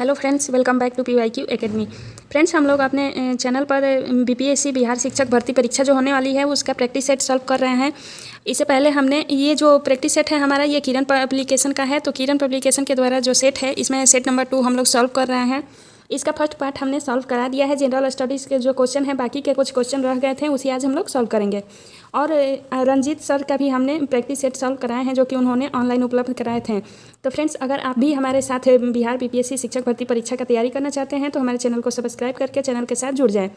Hello friends, welcome back to PYQ academy. Friends, हम लोग अपने चैनल पर BPSC बिहार शिक्षक भर्ती परीक्षा जो होने वाली है उसका प्रैक्टिस सेट सॉल्व कर रहे हैं। इससे पहले हमने ये जो प्रैक्टिस सेट है हमारा ये किरण पब्लिकेशन का है, तो किरण पब्लिकेशन के द्वारा जो सेट है इसमें सेट नंबर 2 हम लोग सॉल्व कर रहे हैं। इसका फर्स्ट पार्ट हमने सॉल्व करा दिया है। जनरल स्टडीज़ के जो क्वेश्चन है, बाकी के कुछ क्वेश्चन रह गए थे, उसी आज हम लोग सॉल्व करेंगे। और रंजीत सर का भी हमने प्रैक्टिस सेट सॉल्व कराए हैं जो कि उन्होंने ऑनलाइन उपलब्ध कराए थे। तो फ्रेंड्स, अगर आप भी हमारे साथ बिहार BPSC शिक्षक भर्ती परीक्षा का तैयारी करना चाहते हैं तो हमारे चैनल को सब्सक्राइब करके चैनल के साथ जुड़ जाएं।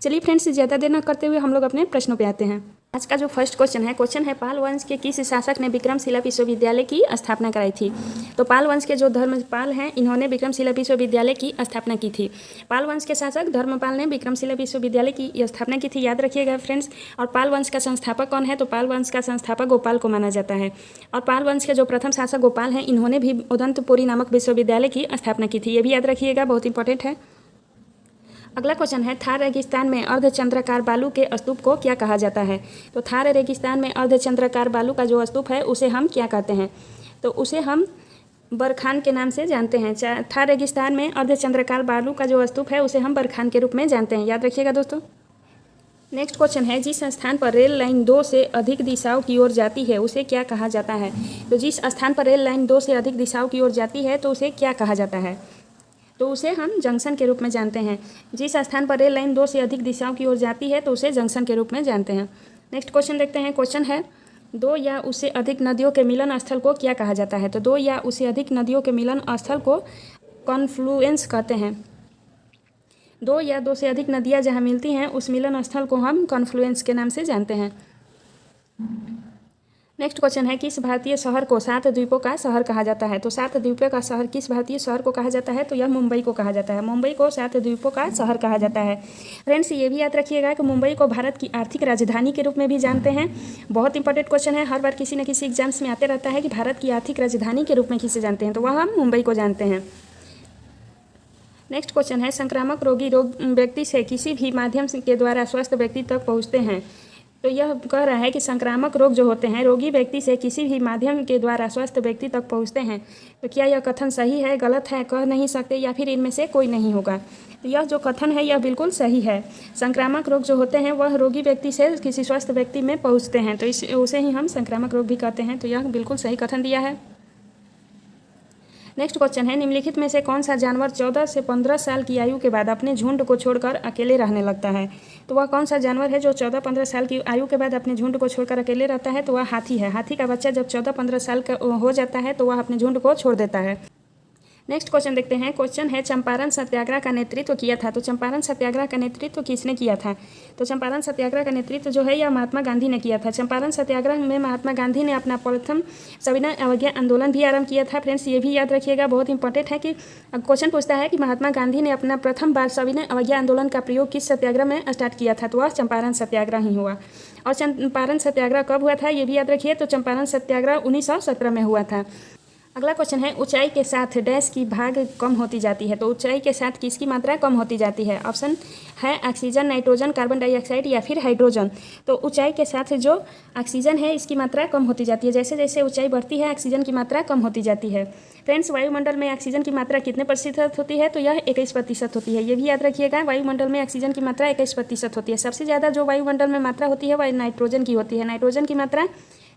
चलिए फ्रेंड्स, ज़्यादा देर न करते हुए हम लोग अपने प्रश्नों पे आते हैं। आज का जो फर्स्ट क्वेश्चन है पाल वंश के किस शासक ने विक्रमशिला विश्वविद्यालय की स्थापना कराई थी। तो पाल वंश के जो धर्मपाल हैं इन्होंने विक्रमशिला विश्वविद्यालय की स्थापना की थी। पाल वंश के शासक धर्मपाल ने विक्रमशिला विश्वविद्यालय की स्थापना की थी, याद रखिएगा फ्रेंड्स। और पाल वंश का संस्थापक कौन है, तो पाल वंश का संस्थापक गोपाल को माना जाता है। और पाल वंश के जो प्रथम शासक गोपाल हैं इन्होंने भी उदंतपुरी नामक विश्वविद्यालय की स्थापना की थी, ये भी याद रखिएगा, बहुत इंपॉर्टेंट है। अगला क्वेश्चन है थार रेगिस्तान में अर्धचंद्राकार बालू के स्तूप को क्या कहा जाता है। तो थार रेगिस्तान में अर्धचंद्राकार बालू का जो स्तूप है उसे हम क्या कहते हैं, तो उसे हम बरखान के नाम से जानते हैं। थार रेगिस्तान में अर्धचंद्राकार बालू का जो स्तूप है उसे हम बरखान के रूप में जानते हैं, याद रखिएगा दोस्तों। नेक्स्ट क्वेश्चन है जिस स्थान पर रेल लाइन 2 से अधिक दिशाओं की ओर जाती है उसे क्या कहा जाता है। तो जिस स्थान पर रेल लाइन 2 से अधिक दिशाओं की ओर जाती है तो उसे क्या कहा जाता है, तो उसे हम जंक्शन के रूप में जानते हैं। जिस स्थान पर रेल लाइन 2 से अधिक दिशाओं की ओर जाती है तो उसे जंक्शन के रूप में जानते हैं। नेक्स्ट क्वेश्चन देखते हैं। क्वेश्चन है 2 या उससे अधिक नदियों के मिलन स्थल को क्या कहा जाता है। तो 2 या उससे अधिक नदियों के मिलन स्थल को कॉन्फ्लुएंस कहते हैं। 2 या 2 से अधिक नदियाँ जहाँ मिलती हैं उस मिलन स्थल को हम कॉन्फ्लुएंस के नाम से जानते हैं। नेक्स्ट क्वेश्चन है किस भारतीय शहर को 7 द्वीपों का शहर कहा जाता है। तो 7 द्वीपों का शहर किस भारतीय शहर को कहा जाता है, तो यह मुंबई को कहा जाता है। मुंबई को 7 द्वीपों का शहर कहा जाता है। फ्रेंड्स, ये भी याद रखिएगा कि मुंबई को भारत की आर्थिक राजधानी के रूप में भी जानते हैं। बहुत इंपॉर्टेंट क्वेश्चन है, हर बार किसी न किसी एग्जाम्स में आते रहता है कि भारत की आर्थिक राजधानी के रूप में किसे जानते हैं, तो वह हम मुंबई को जानते हैं। नेक्स्ट क्वेश्चन है संक्रामक रोगी रोग व्यक्ति से किसी भी माध्यम के द्वारा स्वस्थ व्यक्ति तक पहुँचते हैं। तो यह कह रहा है कि संक्रामक रोग जो होते हैं रोगी व्यक्ति से किसी भी माध्यम के द्वारा स्वस्थ व्यक्ति तक पहुंचते हैं। तो क्या यह कथन सही है, गलत है, कह नहीं सकते, या फिर इनमें से कोई नहीं होगा। तो यह जो कथन है यह बिल्कुल सही है। संक्रामक रोग जो होते हैं वह रोगी व्यक्ति से किसी स्वस्थ व्यक्ति में पहुँचते हैं, तो उसे ही हम संक्रामक रोग भी कहते हैं। तो यह बिल्कुल सही कथन दिया है। नेक्स्ट क्वेश्चन है निम्नलिखित में से कौन सा जानवर 14 से 15 साल की आयु के बाद अपने झुंड को छोड़कर अकेले रहने लगता है। तो वह कौन सा जानवर है जो 14-15 साल की आयु के बाद अपने झुंड को छोड़कर अकेले रहता है, तो वह हाथी है। हाथी का बच्चा जब 14-15 साल का हो जाता है तो वह अपने झुंड को छोड़ देता है। नेक्स्ट क्वेश्चन देखते हैं। क्वेश्चन है चंपारण सत्याग्रह का नेतृत्व किया था। तो चंपारण सत्याग्रह का नेतृत्व किसने किया था। तो चंपारण सत्याग्रह का नेतृत्व जो है यह महात्मा गांधी ने किया था। चंपारण सत्याग्रह में महात्मा गांधी ने अपना प्रथम सविनय अवज्ञा आंदोलन भी आरंभ किया था। फ्रेंड्स, ये भी याद रखिएगा, बहुत इंपॉर्टेंट है कि क्वेश्चन पूछता है कि महात्मा गांधी ने अपना प्रथम बार सविनय अवज्ञा आंदोलन का प्रयोग किस सत्याग्रह में स्टार्ट किया था, तो वह चंपारण सत्याग्रह ही हुआ। और चंपारण सत्याग्रह कब हुआ था ये भी याद रखिए। तो चंपारण सत्याग्रह 1917 में हुआ था। अगला क्वेश्चन है ऊंचाई के साथ डैश की भाग कम होती जाती है। तो ऊंचाई के साथ किसकी मात्रा कम होती जाती है। ऑप्शन है ऑक्सीजन, नाइट्रोजन, कार्बन डाइऑक्साइड या फिर हाइड्रोजन। तो ऊंचाई के साथ जो ऑक्सीजन है इसकी मात्रा कम होती जाती है। जैसे जैसे ऊंचाई बढ़ती है ऑक्सीजन की मात्रा कम होती जाती है। फ्रेंड्स, वायुमंडल में ऑक्सीजन की मात्रा कितने प्रतिशत होती है, तो यह 21% होती है। ये भी याद रखिएगा, वायुमंडल में ऑक्सीजन की मात्रा 21% होती है। सबसे ज़्यादा जो वायुमंडल में मात्रा होती है वह नाइट्रोजन की होती है। नाइट्रोजन की मात्रा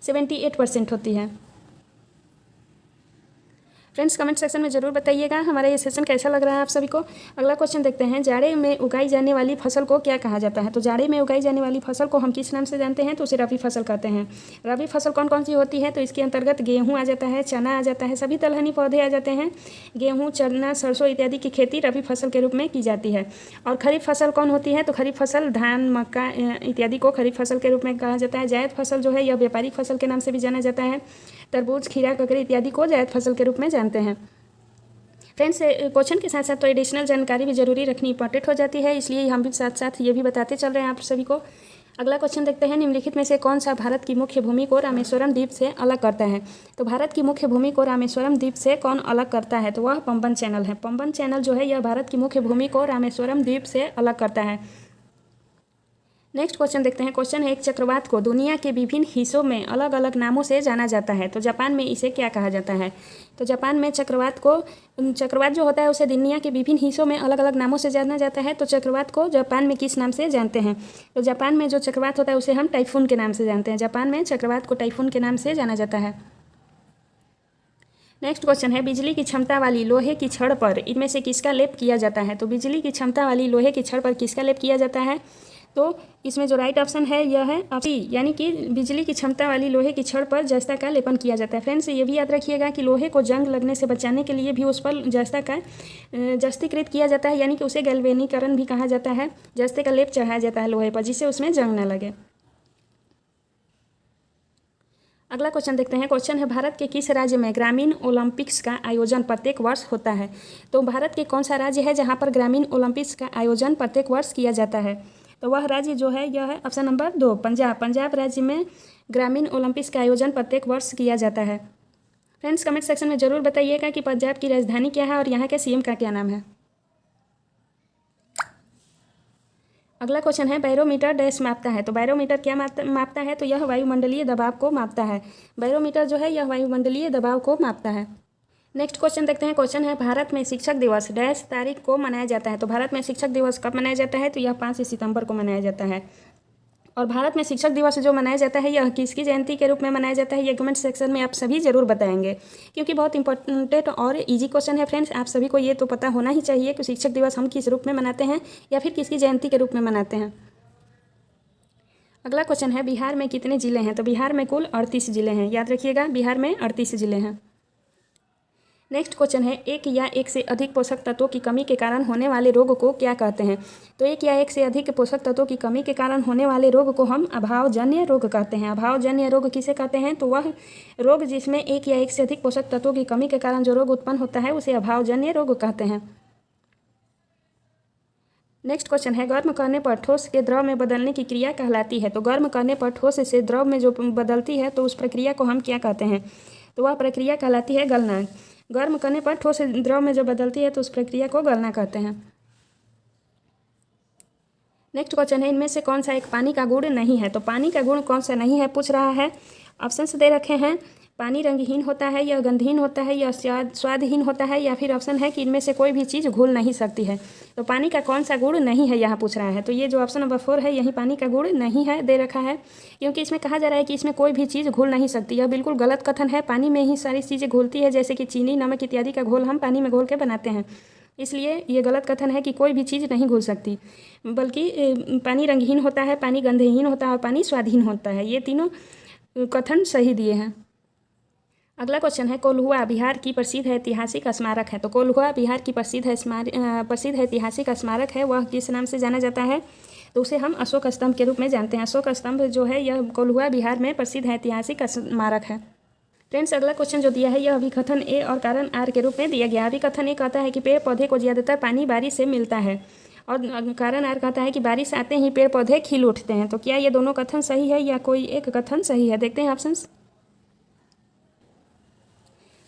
78% होती है। फ्रेंड्स, कमेंट सेक्शन में ज़रूर बताइएगा हमारा ये सेशन कैसा लग रहा है आप सभी को। अगला क्वेश्चन देखते हैं जाड़े में उगाई जाने वाली फसल को क्या कहा जाता है। तो जाड़े में उगाई जाने वाली फसल को हम किस नाम से जानते हैं, तो उसे रबी फसल कहते हैं। रबी फसल कौन कौन सी होती है, तो इसके अंतर्गत गेहूँ आ जाता है, चना आ जाता है, सभी दलहनी पौधे आ जाते हैं। गेहूँ, चना, सरसों इत्यादि की खेती रबी फसल के रूप में की जाती है। और खरीफ फसल कौन होती है, तो खरीफ फसल धान, मक्का इत्यादि को खरीफ फसल के रूप में कहा जाता है। जायद फसल जो है यह व्यापारिक फसल के नाम से भी जाना जाता है। तरबूज, खीरा, ककड़ी इत्यादि को जायद फसल के रूप में जानते हैं। फ्रेंड्स, क्वेश्चन के साथ साथ तो एडिशनल जानकारी भी जरूरी रखनी इंपॉर्टेंट हो जाती है, इसलिए हम भी साथ साथ ये भी बताते चल रहे हैं आप सभी को। अगला क्वेश्चन देखते हैं निम्नलिखित में से कौन सा भारत की मुख्य भूमि को रामेश्वरम द्वीप से अलग करता है। तो भारत की मुख्य भूमि को रामेश्वरम द्वीप से कौन अलग करता है, तो वह पंबन चैनल है। पंबन चैनल जो है यह भारत की मुख्य भूमि को रामेश्वरम द्वीप से अलग करता है। नेक्स्ट क्वेश्चन देखते हैं। क्वेश्चन है, एक चक्रवात को दुनिया के विभिन्न हिस्सों में अलग अलग नामों से जाना जाता है, तो जापान में इसे क्या कहा जाता है? तो जापान में चक्रवात जो होता है उसे दुनिया के विभिन्न हिस्सों में अलग अलग नामों से जाना जाता है। तो चक्रवात को जापान में किस नाम से जानते हैं? तो जापान में जो चक्रवात होता है उसे हम टाइफून के नाम से जानते हैं। जापान में चक्रवात को टाइफून के नाम से जाना जाता है। नेक्स्ट क्वेश्चन है, बिजली की क्षमता वाली लोहे की छड़ पर इनमें से किसका लेप किया जाता है? तो बिजली की क्षमता वाली लोहे की छड़ पर किसका लेप किया जाता है? तो इसमें जो राइट ऑप्शन है यह है ऑप्शन, यानी कि बिजली की क्षमता वाली लोहे की छड़ पर जस्ता का लेपन किया जाता है। फ्रेंड्स, ये भी याद रखिएगा कि लोहे को जंग लगने से बचाने के लिए भी उस पर जस्ता का जस्तीकृत किया जाता है, यानी कि उसे गैल्वेनीकरण भी कहा जाता है। जस्ते का लेप चढ़ाया जाता है लोहे पर, जिससे उसमें जंग न लगे। अगला क्वेश्चन देखते हैं। क्वेश्चन है, भारत के किस राज्य में ग्रामीण ओलंपिक्स का आयोजन प्रत्येक वर्ष होता है? तो भारत के कौन सा राज्य है जहां पर ग्रामीण ओलंपिक्स का आयोजन प्रत्येक वर्ष किया जाता है? तो वह राज्य जो है यह है ऑप्शन नंबर 2, पंजाब। पंजाब राज्य में ग्रामीण ओलंपिक्स का आयोजन प्रत्येक वर्ष किया जाता है। फ्रेंड्स, कमेंट सेक्शन में ज़रूर बताइएगा कि पंजाब की राजधानी क्या है और यहाँ के सीएम का क्या नाम है। अगला क्वेश्चन है, बैरोमीटर डैश मापता है। तो बैरोमीटर क्या मापता है? तो यह वायुमंडलीय दबाव को मापता है। बैरोमीटर जो है यह वायुमंडलीय दबाव को मापता है। नेक्स्ट क्वेश्चन देखते हैं। क्वेश्चन है, भारत में शिक्षक दिवस डैश तारीख को मनाया जाता है। तो भारत में शिक्षक दिवस कब मनाया जाता है? तो यह 5 सितंबर को मनाया जाता है। और भारत में शिक्षक दिवस जो मनाया जाता है यह किसकी जयंती के रूप में मनाया जाता है? ये कमेंट सेक्शन में आप सभी जरूर बताएंगे, क्योंकि बहुत इंपॉर्टेंट और इजी क्वेश्चन है। फ्रेंड्स, आप सभी को ये तो पता होना ही चाहिए कि शिक्षक दिवस हम किस रूप में मनाते हैं या फिर किसकी जयंती के रूप में मनाते हैं। अगला क्वेश्चन है, बिहार में कितने जिले हैं? तो बिहार में कुल 38 जिले हैं। याद रखिएगा, बिहार में 38 जिले हैं। नेक्स्ट क्वेश्चन है, एक या एक से अधिक पोषक तत्वों की कमी के कारण होने वाले रोग को क्या कहते हैं? तो एक या एक से अधिक पोषक तत्वों की कमी के कारण होने वाले रोग को हम अभावजन्य रोग कहते हैं। अभावजन्य रोग किसे कहते हैं? तो वह रोग जिसमें एक या एक से अधिक पोषक तत्वों की कमी के कारण जो रोग उत्पन्न होता है उसे अभावजन्य रोग कहते हैं। नेक्स्ट क्वेश्चन है, गर्म करने पर ठोस के द्रव में बदलने की क्रिया कहलाती है। तो गर्म करने पर ठोस से द्रव में जो बदलती है तो उस प्रक्रिया को हम क्या कहते हैं? तो वह प्रक्रिया कहलाती है गलना। गर्म करने पर ठोस द्रव में जो बदलती है तो उस प्रक्रिया को गलना कहते हैं। नेक्स्ट क्वेश्चन है, इनमें से कौन सा एक पानी का गुण नहीं है? तो पानी का गुण कौन सा नहीं है पूछ रहा है। ऑप्शन दे रखे हैं, पानी रंगहीन होता है, या गंधहीन होता है, या स्वादहीन होता है, या फिर ऑप्शन है कि इनमें से कोई भी चीज़ घुल नहीं सकती है। तो पानी का कौन सा गुण नहीं है यहाँ पूछ रहा है। तो ये जो ऑप्शन नंबर 4 है यही पानी का गुण नहीं है दे रखा है, क्योंकि इसमें कहा जा रहा है कि इसमें कोई भी चीज़ घुल नहीं सकती। यह बिल्कुल गलत कथन है। पानी में ही सारी चीज़ें घुलती है, जैसे कि चीनी, नमक इत्यादि का घोल हम पानी में घोल के बनाते हैं। इसलिए ये गलत कथन है कि कोई भी चीज़ नहीं घुल सकती, बल्कि पानी रंगहीन होता है, पानी गंधहीन होता है और पानी स्वादहीन होता है। ये तीनों कथन सही दिए हैं। अगला क्वेश्चन है, कोल्हुआ बिहार की प्रसिद्ध ऐतिहासिक स्मारक है। तो कोल्हुआ बिहार की प्रसिद्ध ऐतिहासिक स्मारक है, वह किस नाम से जाना जाता है? तो उसे हम अशोक स्तंभ के रूप में जानते हैं। अशोक स्तंभ जो है यह कोल्हुआ बिहार में प्रसिद्ध ऐतिहासिक स्मारक है। फ्रेंड्स, अगला क्वेश्चन जो दिया है यह अभिकथन ए और कारण आर के रूप में दिया गया। अभिकथन ए कहता है कि पेड़ पौधे को ज़्यादातर पानी बारिश से मिलता है, और कारण आर कहता है कि बारिश आते ही पेड़ पौधे खिल उठते हैं। तो क्या ये दोनों कथन सही है या कोई एक कथन सही है? देखते हैं ऑप्शंस।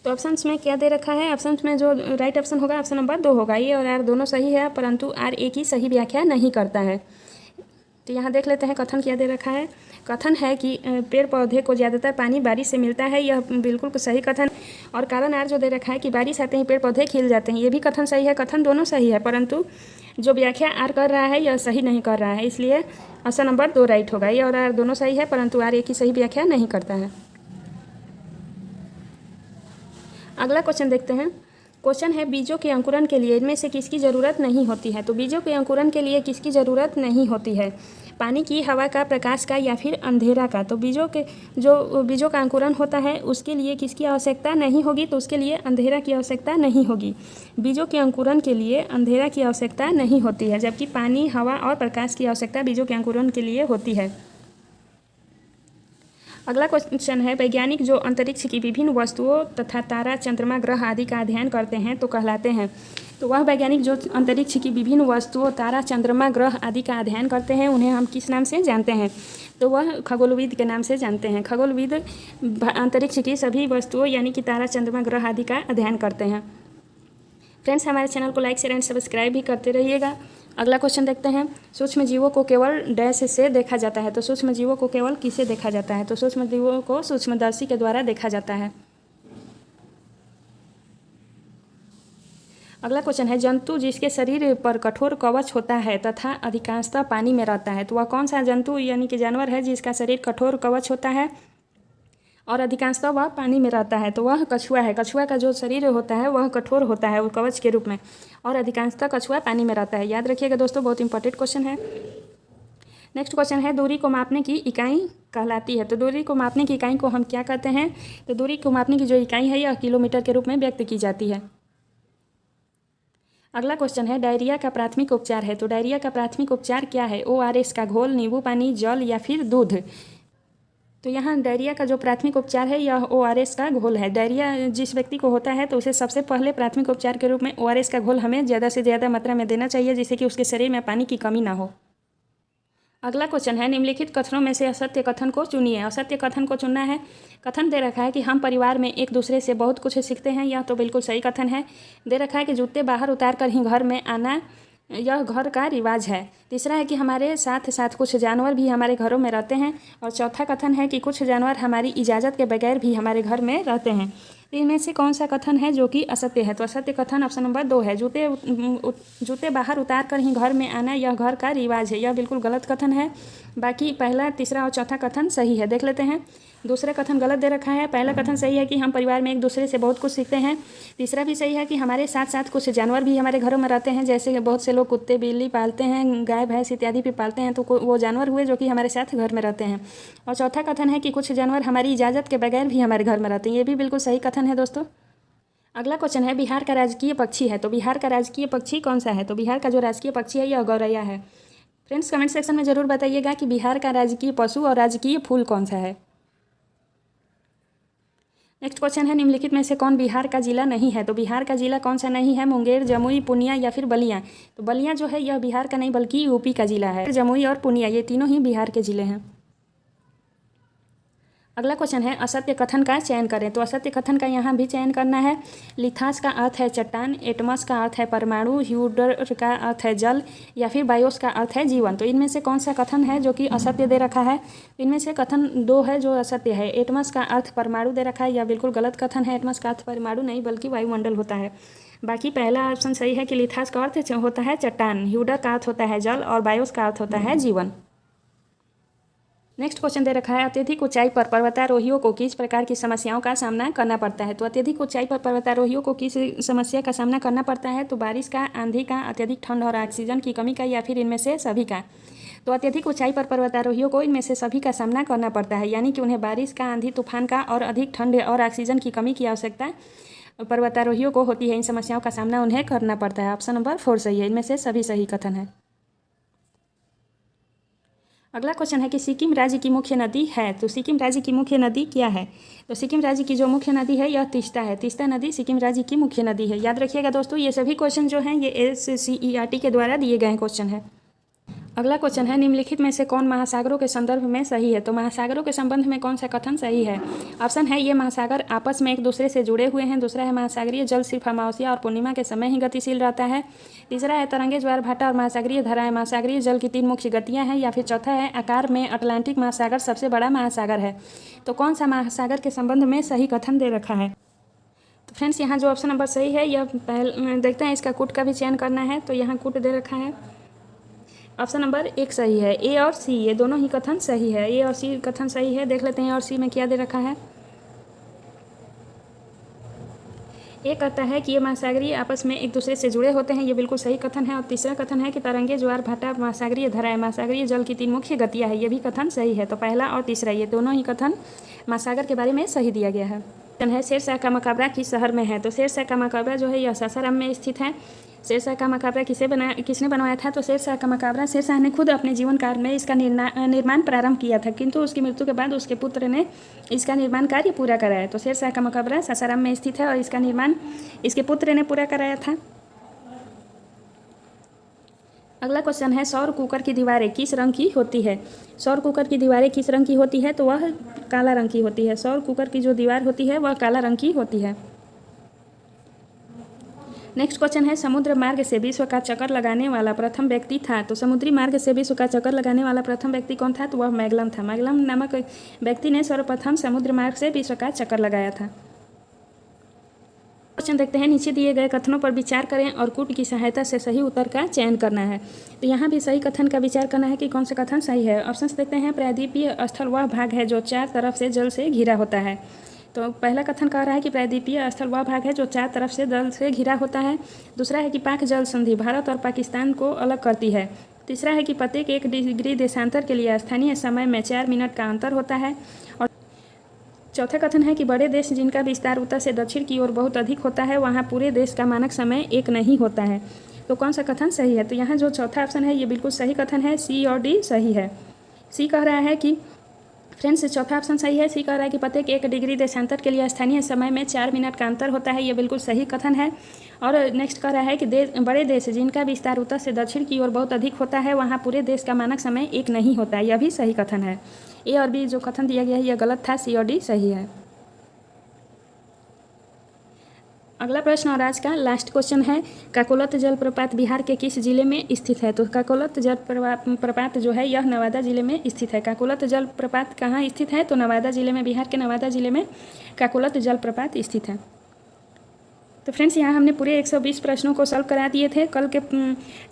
तो ऑप्शंस में क्या दे रखा है? ऑप्शंस में जो राइट ऑप्शन होगा ऑप्शन नंबर 2 होगा। ये और आर दोनों सही है, परंतु आर एक ही सही व्याख्या नहीं करता है। तो यहाँ देख लेते हैं कथन क्या दे रखा है। कथन है कि पेड़ पौधे को ज़्यादातर पानी बारिश से मिलता है, यह बिल्कुल सही कथन। और कारण आर जो दे रखा है कि बारिश आते ही पेड़ पौधे खिल जाते हैं, ये भी कथन सही है। कथन दोनों सही है, परंतु जो व्याख्या आर कर रहा है यह सही नहीं कर रहा है, इसलिए ऑप्शन नंबर 2 राइट होगा। ये और आर दोनों सही है, परंतु आर एक ही सही व्याख्या नहीं करता है। अगला क्वेश्चन देखते हैं। क्वेश्चन है, बीजों के अंकुरन के लिए इनमें से किसकी ज़रूरत नहीं होती है? तो बीजों के अंकुरन के लिए किसकी ज़रूरत नहीं होती है? पानी की, हवा का, प्रकाश का, या फिर अंधेरा का? तो बीजों का अंकुरन होता है उसके लिए किसकी आवश्यकता नहीं होगी? तो उसके लिए अंधेरा की आवश्यकता नहीं होगी। बीजों के अंकुरन के लिए अंधेरा की आवश्यकता नहीं होती है, जबकि पानी, हवा और प्रकाश की आवश्यकता बीजों के अंकुरन के लिए होती है। अगला क्वेश्चन है, वैज्ञानिक जो अंतरिक्ष की विभिन्न वस्तुओं तथा तारा, चंद्रमा, ग्रह आदि का अध्ययन करते हैं तो कहलाते हैं। तो वह वैज्ञानिक जो अंतरिक्ष की विभिन्न वस्तुओं, तारा, चंद्रमा, ग्रह आदि का अध्ययन करते हैं उन्हें हम किस नाम से जानते हैं? तो वह खगोलविद के नाम से जानते हैं। खगोलविद अंतरिक्ष की सभी वस्तुओं यानी कि तारा, चंद्रमा, ग्रह आदि का अध्ययन करते हैं। फ्रेंड्स, हमारे चैनल को लाइक, शेयर एंड सब्सक्राइब भी करते रहिएगा अगला क्वेश्चन देखते हैं, सूक्ष्म जीवों को केवल डैश से देखा जाता है। तो सूक्ष्म जीवों को केवल किसे देखा जाता है? तो सूक्ष्म जीवों को सूक्ष्मदर्शी के द्वारा देखा जाता है। अगला क्वेश्चन है, जंतु जिसके शरीर पर कठोर कवच होता है तथा अधिकांशतः पानी में रहता है। तो वह कौन सा जंतु यानी कि जानवर है जिसका शरीर कठोर कवच होता है और अधिकांशतः वह पानी में रहता है? तो वह कछुआ है। कछुआ का जो शरीर होता है वह कठोर होता है, वो कवच के रूप में, और अधिकांशतः कछुआ पानी में रहता है। याद रखिएगा दोस्तों, बहुत इंपॉर्टेंट क्वेश्चन है। नेक्स्ट क्वेश्चन है, दूरी को मापने की इकाई कहलाती है। तो दूरी को मापने की इकाई को हम क्या कहते हैं? तो दूरी को मापने की जो इकाई है यह किलोमीटर के रूप में व्यक्त की जाती है। अगला क्वेश्चन है, डायरिया का प्राथमिक उपचार है। तो डायरिया का प्राथमिक उपचार क्या है? ORS का घोल, नींबू पानी, जल या फिर दूध? तो यहाँ डायरिया का जो प्राथमिक उपचार है यह ORS का घोल है। डायरिया जिस व्यक्ति को होता है तो उसे सबसे पहले प्राथमिक उपचार के रूप में ORS का घोल हमें ज़्यादा से ज़्यादा मात्रा में देना चाहिए, जिससे कि उसके शरीर में पानी की कमी ना हो। अगला क्वेश्चन है, निम्नलिखित कथनों में से असत्य कथन को चुनिए। असत्य कथन को चुनना है। कथन दे रखा है कि हम परिवार में एक दूसरे से बहुत कुछ सीखते हैं, यह तो बिल्कुल सही कथन है। दे रखा है कि जूते बाहर उतार कर ही घर में आना यह घर का रिवाज है। तीसरा है कि हमारे साथ साथ कुछ जानवर भी हमारे घरों में रहते हैं। और चौथा कथन है कि कुछ जानवर हमारी इजाज़त के बगैर भी हमारे घर में रहते हैं। तो इनमें से कौन सा कथन है जो कि असत्य है? तो असत्य कथन ऑप्शन नंबर 2 है, जूते बाहर उतार कर ही घर में आना यह घर का रिवाज है, यह बिल्कुल गलत कथन है। बाकी पहला, तीसरा और चौथा कथन सही है। देख लेते हैं। दूसरा कथन गलत दे रखा है। पहला कथन सही है कि हम परिवार में एक दूसरे से बहुत कुछ सीखते हैं। तीसरा भी सही है कि हमारे साथ साथ कुछ जानवर भी हमारे घरों में रहते हैं, जैसे बहुत से लोग कुत्ते बिल्ली पालते हैं, गाय भैंस इत्यादि भी पालते हैं, तो वो जानवर हुए जो कि हमारे साथ घर में रहते हैं। और चौथा कथन है कि कुछ जानवर हमारी इजाज़त के बगैर भी हमारे घर में रहते हैं, ये भी बिल्कुल सही कथन है दोस्तों। अगला क्वेश्चन है, बिहार का राजकीय पक्षी है। तो बिहार का राजकीय पक्षी कौन सा है? तो बिहार का जो राजकीय पक्षी है यह गौरैया है। फ्रेंड्स, कमेंट सेक्शन में ज़रूर बताइएगा कि बिहार का राजकीय पशु और राजकीय फूल कौन सा है। नेक्स्ट क्वेश्चन है, निम्नलिखित में से कौन बिहार का जिला नहीं है? तो बिहार का जिला कौन सा नहीं है? मुंगेर, जमुई, पूर्णिया या फिर बलिया? तो बलिया जो है यह बिहार का नहीं बल्कि यूपी का जिला है। जमुई और पूर्णिया ये तीनों ही बिहार के जिले हैं। अगला क्वेश्चन है, असत्य कथन का चयन करें। तो असत्य कथन का यहाँ भी चयन करना है। लिथास का अर्थ है चट्टान, एटमस का अर्थ है परमाणु, ह्यूडर का अर्थ है जल या फिर बायोस का अर्थ है जीवन। तो इनमें से कौन सा कथन है जो कि असत्य दे रखा है? इनमें से कथन 2 है जो असत्य है। एटमस का अर्थ परमाणु दे रखा है, यह बिल्कुल गलत कथन है। एटमस का अर्थ परमाणु नहीं बल्कि वायुमंडल होता है। बाकी पहला ऑप्शन सही है कि लिथास का अर्थ होता है चट्टान, ह्यूडर का अर्थ होता है जल और बायोस का अर्थ होता है जीवन। नेक्स्ट क्वेश्चन दे रखा है, अत्यधिक ऊंचाई पर पर्वतारोहियों को किस प्रकार की समस्याओं का सामना करना पड़ता है? तो अत्यधिक ऊंचाई पर पर्वतारोहियों को किस समस्या का सामना करना पड़ता है? तो बारिश का, आंधी का, अत्यधिक ठंड और ऑक्सीजन की कमी का या फिर इनमें से सभी का? तो अत्यधिक ऊंचाई पर पर्वतारोहियों को इनमें से सभी का सामना करना पड़ता है, यानी कि उन्हें बारिश का, आंधी तूफान का और अधिक ठंड और ऑक्सीजन की कमी की आवश्यकता पर्वतारोहियों को होती है। इन समस्याओं का सामना उन्हें करना पड़ता है। ऑप्शन नंबर 4 सही है, इनमें से सभी सही कथन है। अगला क्वेश्चन है कि सिक्किम राज्य की मुख्य नदी है। तो सिक्किम राज्य की मुख्य नदी क्या है? तो सिक्किम राज्य की जो मुख्य नदी है यह तीस्ता है। तीस्ता नदी सिक्किम राज्य की मुख्य नदी है। याद रखिएगा दोस्तों, ये सभी क्वेश्चन जो हैं ये SCERT के द्वारा दिए गए क्वेश्चन है। अगला क्वेश्चन है, निम्नलिखित में से कौन महासागरों के संदर्भ में सही है? तो महासागरों के संबंध में कौन सा कथन सही है? ऑप्शन है, ये महासागर आपस में एक दूसरे से जुड़े हुए हैं। दूसरा है, महासागरीय जल सिर्फ अमावस्या और पूर्णिमा के समय ही गतिशील रहता है। तीसरा है, तरंगे, ज्वार भाटा और महासागरीय धाराएं महासागरीय जल की 3 मुख्य गतियाँ हैं। या फिर चौथा है, आकार में अटलांटिक महासागर सबसे बड़ा महासागर है। तो कौन सा महासागर के संबंध में सही कथन दे रखा है? तो फ्रेंड्स, यहाँ जो ऑप्शन नंबर सही है यह देखते हैं, इसका कूट का भी चयन करना है। तो यहाँ कूट दे रखा है। ऑप्शन नंबर 1 सही है। A और C ये दोनों ही कथन सही है। A और C कथन सही है। देख लेते हैं और C में क्या दे रखा है। A कहता है कि ये महासागरीय आपस में एक दूसरे से जुड़े होते हैं, ये बिल्कुल सही कथन है। और तीसरा कथन है कि तरंगे, ज्वार भाटा, महासागरीय धाराएं महासागरीय जल की 3 मुख्य गतियाँ है, ये भी कथन सही है। तो पहला और तीसरा ये दोनों ही कथन महासागर के बारे में सही दिया गया है। शेरशाह का मकबरा किस शहर में है? तो शेरशाह का मकबरा जो है यह सासाराम में स्थित है। शेरशाह का मकबरा किसने बनवाया था? तो शेरशाह का मकबरा शेरशाह ने खुद अपने जीवन काल में इसका निर्माण प्रारंभ किया था, किंतु उसकी मृत्यु के बाद उसके पुत्र ने इसका निर्माण कार्य पूरा कराया। तो शेरशाह का मकबरा सासाराम में स्थित है और इसका निर्माण इसके पुत्र ने पूरा कराया था। अगला क्वेश्चन है, सौर कुकर की दीवारें किस रंग की होती है? सौर कुकर की दीवारें किस रंग की होती है? तो वह काला रंग की होती है। सौर कुकर की जो दीवार होती है वह काला रंग की होती है। नेक्स्ट क्वेश्चन है, समुद्र मार्ग से विश्व का चक्कर लगाने वाला प्रथम व्यक्ति था। तो समुद्री मार्ग से विश्व का चक्कर लगाने वाला प्रथम व्यक्ति कौन था? तो वह मैगलन था। मैगलन नामक व्यक्ति ने सर्वप्रथम समुद्र मार्ग से विश्व का चक्कर लगाया था। क्वेश्चन देखते हैं, नीचे दिए गए कथनों पर विचार करें और कूट की सहायता से सही उत्तर का चयन करना है। तो यहाँ भी सही कथन का विचार करना है कि कौन सा कथन सही है। ऑप्शंस देखते हैं, प्रायद्वीपीय स्थल वह भाग है जो चार तरफ से जल से घिरा होता है। तो पहला कथन कह रहा है कि प्रायद्वीपीय स्थल वह भाग है जो चार तरफ से जल से घिरा होता है। दूसरा है कि पाक जल संधि भारत और पाकिस्तान को अलग करती है। तीसरा है कि प्रत्येक 1 डिग्री देशांतर के लिए स्थानीय समय में 4 मिनट का अंतर होता है। और चौथा कथन है कि बड़े देश जिनका विस्तार उत्तर से दक्षिण की ओर बहुत अधिक होता है वहाँ पूरे देश का मानक समय एक नहीं होता है। तो कौन सा कथन सही है? तो यहाँ जो चौथा ऑप्शन है ये बिल्कुल सही कथन है, सी और डी सही है। सी कह रहा है कि फ्रेंड्स चौथा ऑप्शन सही है। सी कह रहा है कि प्रत्येक 1 डिग्री देशांतर के लिए स्थानीय समय में 4 मिनट का अंतर होता है, ये बिल्कुल सही कथन है। और नेक्स्ट कह रहा है कि बड़े देश जिनका विस्तार उत्तर से दक्षिण की ओर बहुत अधिक होता है वहाँ पूरे देश का मानक समय एक नहीं होता है, यह भी सही कथन है। ए और बी जो कथन दिया गया है यह गलत था, सी और डी सही है। अगला प्रश्न और आज का लास्ट क्वेश्चन है, काकोलत जलप्रपात बिहार के किस जिले में स्थित है? तो काकोलत जलप्रपात जो है यह नवादा जिले में स्थित है। काकोलत जलप्रपात कहाँ स्थित है? तो नवादा जिले में, बिहार के नवादा जिले में काकोलत जलप्रपात स्थित है। तो फ्रेंड्स यहाँ हमने पूरे 120 प्रश्नों को सॉल्व करा दिए थे। कल के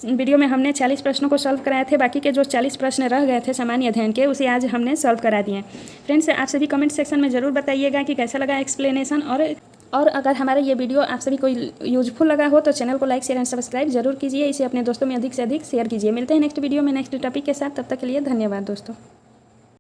वीडियो में हमने 40 प्रश्नों को सॉल्व कराए थे, बाकी के जो 40 प्रश्न रह गए थे सामान्य अध्ययन के उसे आज हमने सॉल्व करा दिए। फ्रेंड्स आप सभी कमेंट सेक्शन में ज़रूर बताइएगा कि कैसा लगा एक्सप्लेनेशन, और अगर हमारा ये वीडियो आप सभी को यूजफुल लगा हो तो चैनल को लाइक शेयर एंड सब्सक्राइब जरूर कीजिए। इसे अपने दोस्तों में अधिक से अधिक शेयर कीजिए। मिलते हैं नेक्स्ट वीडियो में नेक्स्ट टॉपिक के साथ, तब तक के लिए धन्यवाद दोस्तों।